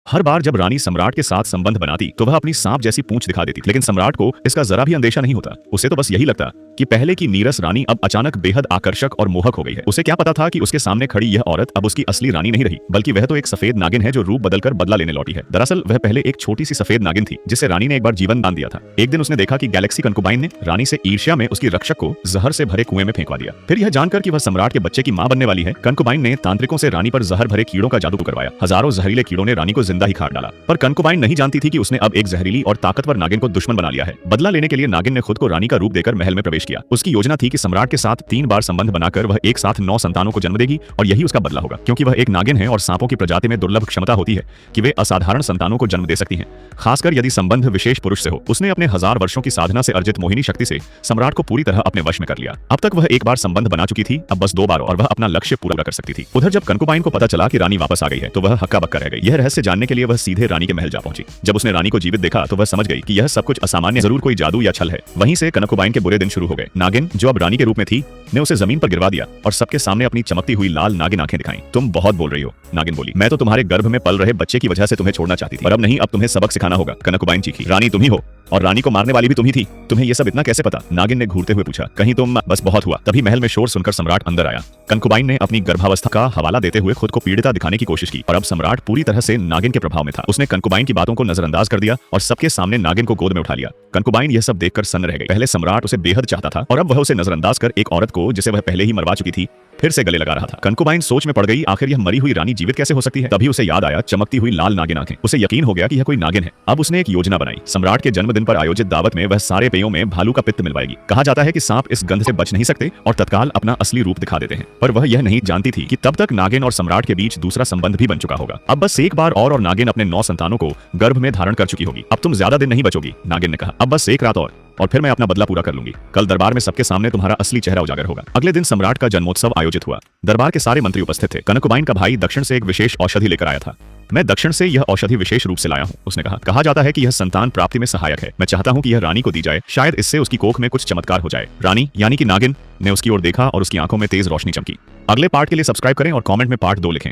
हर बार जब रानी सम्राट के साथ संबंध बनाती तो वह अपनी सांप जैसी पूंछ दिखा देती, लेकिन सम्राट को इसका जरा भी अंदेशा नहीं होता। उसे तो बस यही लगता कि पहले की नीरस रानी अब अचानक बेहद आकर्षक और मोहक हो गई है। उसे क्या पता था कि उसके सामने खड़ी यह औरत अब उसकी असली रानी नहीं रही, बल्कि वह तो एक सफेद नागिन है जो रूप बदलकर बदला लेने लौटी है। दरअसल वह पहले एक छोटी सी सफेद नागिन थी जिसे रानी ने एक बार जीवन दान दिया था। एक दिन उसने देखा कि गैलेक्सी कंकुबाइन ने रानी से ईर्ष्या में उसकी रक्षक को जहर से भरे कुएं में फेंकवा दिया। फिर यह जानकर कि वह सम्राट के बच्चे की मां बनने वाली है, कंकुबाइन ने तांत्रिकों से रानी पर जहर भरे कीड़ों का जादू करवाया। हजारों जहरीले कीड़ों ने रानी को जिंदा ही काट डाला, पर कंकुबाइन नहीं जानती थी कि उसने अब एक जहरीली और ताकतवर नागिन को दुश्मन बना लिया है। बदला लेने के लिए नागिन ने खुद को रानी का रूप देकर महल में प्रवेश किया। उसकी योजना थी कि सम्राट के साथ 3 बार संबंध बनाकर वह एक साथ 9 संतानों को जन्म देगी और यही उसका बदला होगा। क्योंकि वह एक नागिन है और सांपों की प्रजाति में दुर्लभ क्षमता होती है कि वे असाधारण संतानों को जन्म दे सकती हैं, खासकर यदि संबंध विशेष पुरुष से हो। उसने अपने 1000 वर्षों की साधना से अर्जित मोहिनी शक्ति से सम्राट को पूरी तरह अपने वश में कर लिया। अब तक वह एक बार संबंध बना चुकी थी, अब बस 2 बार और वह अपना लक्ष्य पूरा कर सकती थी। उधर जब कंकुबाइन को पता चला कि रानी वापस आ गई है तो वह हक्का बक्का रह गई। यह रहस्य जानने के लिए वह सीधे रानी के महल जा पहुंची। जब उसने रानी को जीवित देखा तो वह समझ गई कि यह सब कुछ असामान्य, जरूर कोई जादू या छल है। वहीं से कंकुबाइन के बुरे दिन शुरू हो गए। नागिन, जो अब रानी के रूप में थी, ने उसे जमीन पर गिरवा दिया और सबके सामने अपनी चमकती हुई लाल नागिन आंखें दिखाई। तुम बहुत बोल रही हो, नागिन बोली। मैं तो तुम्हारे गर्भ में पल रहे बच्चे की वजह से तुम्हें छोड़ना चाहती थी, पर अब नहीं, अब तुम्हें सबक सिखाना होगा। कंकुबाइन चीखी। रानी तुम ही हो और रानी को मारने वाली भी तुम ही थी। तुम्हें यह सब इतना कैसे पता? नागिन ने घूरते हुए पूछा। कहीं तुम बस बहुत हुआ। तभी महल में शोर सुनकर सम्राट अंदर आया। कंकुबाइन ने अपनी गर्भावस्था का हवाला देते हुए खुद को पीड़िता दिखाने की कोशिश की और अब सम्राट पूरी तरह से नागिन के प्रभाव में था। उसने कंकुबाइन की बातों को नजरअंदाज कर दिया और सबके सामने नागिन को गोद में उठा लिया। कंकुबाइन यह सब देखकर सन्न रह गई। पहले सम्राट उसे बेहद चाहता था और अब वह उसे नजरअंदाज कर एक औरत को जिसे वह पहले ही मरवा चुकी थी फिर से गले लगा रहा था। कंकुबाइन सोच में पड़ गई, आखिर यह मरी हुई रानी जीवित कैसे हो सकती है? तभी उसे याद आया चमकती हुई लाल नागिन आंखें। उसे यकीन हो गया कि यह कोई नागिन है। अब उसने एक योजना बनाई। सम्राट के जन्मदिन पर आयोजित दावत में वह सारे पेयों में भालू का पित्त मिलवाएगी। कहा जाता है कि सांप इस गंध से बच नहीं सकते और तत्काल अपना असली रूप दिखा देते हैं, पर वह यह नहीं जानती थी कि तब तक नागिन और सम्राट के बीच दूसरा संबंध भी बन चुका होगा। अब बस एक बार और नागिन अपने 9 संतानों को गर्भ में धारण कर चुकी होगी। अब तुम ज्यादा दिन नहीं बचोगी, नागिन ने कहा। अब बस एक रात और फिर मैं अपना बदला पूरा कर लूंगी। कल दरबार में सबके सामने तुम्हारा असली चेहरा उजागर होगा। अगले दिन सम्राट का जन्मोत्सव आयोजित हुआ। दरबार के सारे मंत्री उपस्थित थे। कंकुबाइन का भाई दक्षिण से एक विशेष औषधि लेकर आया था। मैं दक्षिण से यह औषधि विशेष रूप से लाया हूँ, उसने कहा। कहा जाता है कि यह संतान प्राप्ति में सहायक है। मैं चाहता हूँ कि यह रानी को दी जाए, शायद इससे उसकी कोख में कुछ चमत्कार हो जाए। रानी यानी कि नागिन ने उसकी ओर देखा और उसकी आंखों में तेज रोशनी चमकी। अगले पार्ट के लिए सब्सक्राइब करें और कमेंट में पार्ट 2 लिखें।